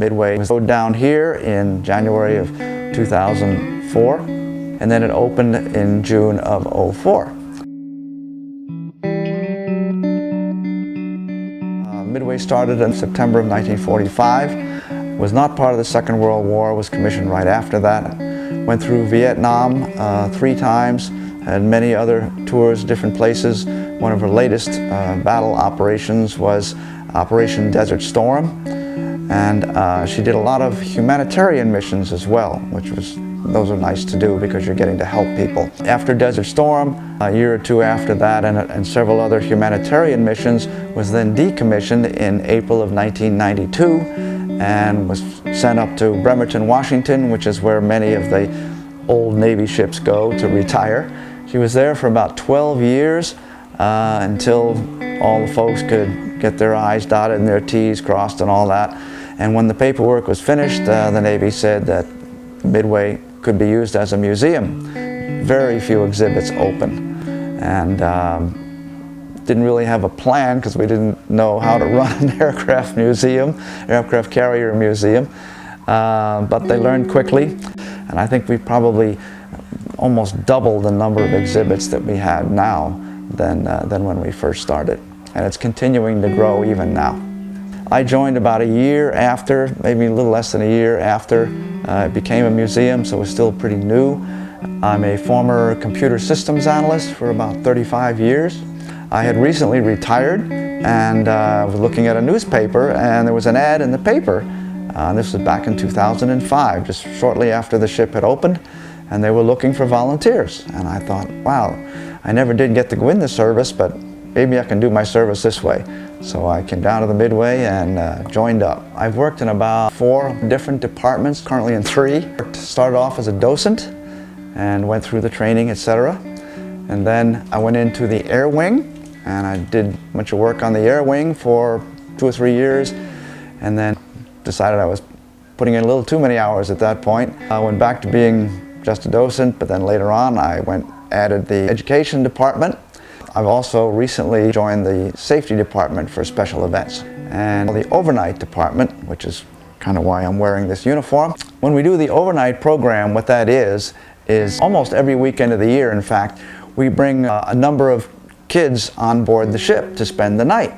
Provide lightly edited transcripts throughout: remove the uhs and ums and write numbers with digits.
Midway was down here in January of 2004, and then it opened in June of '04. Midway started in September of 1945, was not part of the Second World War, was commissioned right after that. Went through Vietnam 3 times, had many other tours, different places. One of her latest battle operations was Operation Desert Storm, and she did a lot of humanitarian missions as well, those are nice to do because you're getting to help people. After Desert Storm, a year or 2 after that, and several other humanitarian missions, was then decommissioned in April of 1992 and was sent up to Bremerton, Washington, which is where many of the old Navy ships go to retire. She was there for about 12 years until all the folks could get their I's dotted and their T's crossed and all that. And when the paperwork was finished, the Navy said that Midway could be used as a museum. Very few exhibits open, and didn't really have a plan because we didn't know how to run an aircraft carrier museum, but they learned quickly, and I think we probably almost doubled the number of exhibits that we had now than when we first started, and it's continuing to grow even now. I joined about a year after, maybe a little less than a year after it became a museum, so it was still pretty new. I'm a former computer systems analyst for about 35 years. I had recently retired and was looking at a newspaper, and there was an ad in the paper. This was back in 2005, just shortly after the ship had opened, and they were looking for volunteers. And I thought, wow, I never did get to go in the service, but maybe I can do my service this way. So I came down to the Midway and joined up. I've worked in about 4 different departments, currently in 3. Started off as a docent and went through the training, etc. And then I went into the air wing, and I did a bunch of work on the air wing for 2 or 3 years, and then decided I was putting in a little too many hours at that point. I went back to being just a docent, but then later on I added the education department. I've also recently joined the safety department for special events, and the overnight department, which is kind of why I'm wearing this uniform. When we do the overnight program, what that is almost every weekend of the year, in fact, we bring a number of kids on board the ship to spend the night.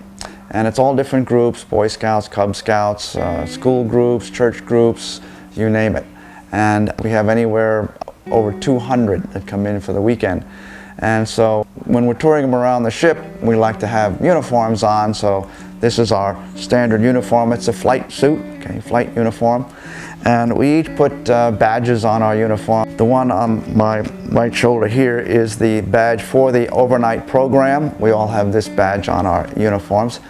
And it's all different groups, Boy Scouts, Cub Scouts, school groups, church groups, you name it. And we have anywhere over 200 that come in for the weekend. And so when we're touring them around the ship, we like to have uniforms on. So this is our standard uniform. It's a flight suit, okay, flight uniform. And we each put badges on our uniform. The one on my right shoulder here is the badge for the overnight program. We all have this badge on our uniforms.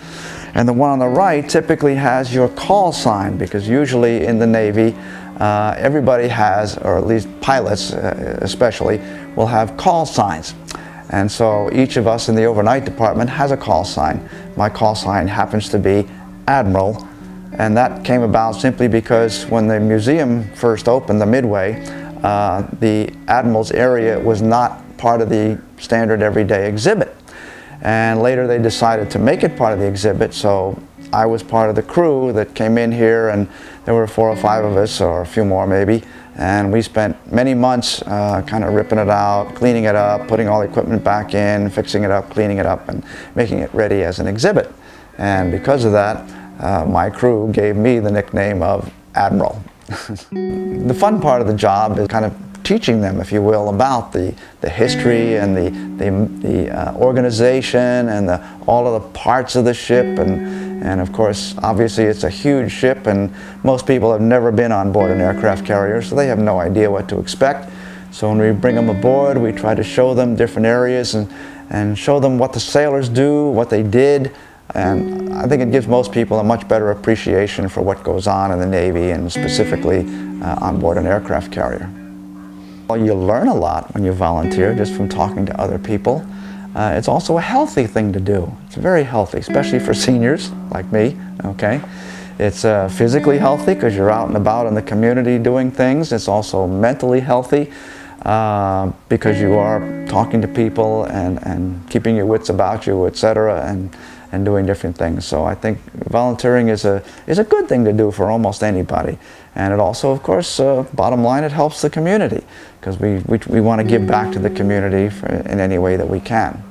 And the one on the right typically has your call sign, because usually in the Navy, everybody has, or at least pilots especially, will have call signs. And so each of us in the overnight department has a call sign. My call sign happens to be Admiral, and that came about simply because when the museum first opened, the Midway, the Admiral's area was not part of the standard everyday exhibit. And later they decided to make it part of the exhibit, so I was part of the crew that came in here, and there were 4 or 5 of us, or a few more maybe, and we spent many months kind of ripping it out, cleaning it up, putting all the equipment back in, fixing it up, cleaning it up, and making it ready as an exhibit. And because of that, my crew gave me the nickname of Admiral. The fun part of the job is kind of teaching them, if you will, about the history and the organization and all of the parts of the ship, and of course, obviously it's a huge ship, and most people have never been on board an aircraft carrier, so they have no idea what to expect. So when we bring them aboard, we try to show them different areas and show them what the sailors do, what they did, and I think it gives most people a much better appreciation for what goes on in the Navy, and specifically on board an aircraft carrier. Well, you learn a lot when you volunteer just from talking to other people. It's also a healthy thing to do. It's very healthy, especially for seniors like me, okay? It's physically healthy because you're out and about in the community doing things. It's also mentally healthy because you are talking to people and keeping your wits about you, etc. And and doing different things. So I think volunteering is a good thing to do for almost anybody. And it also, of course, bottom line, it helps the community, because we want to give back to the community in any way that we can.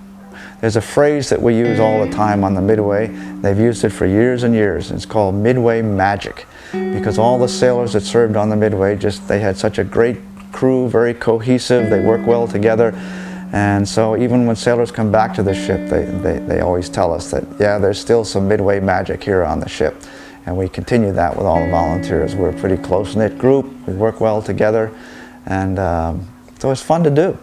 There's a phrase that we use all the time on the Midway. They've used it for years and years. It's called Midway Magic, because all the sailors that served on the Midway, they had such a great crew, very cohesive, they work well together. And so even when sailors come back to the ship, they always tell us that, yeah, there's still some Midway magic here on the ship. And we continue that with all the volunteers. We're a pretty close-knit group. We work well together. And so it's fun to do.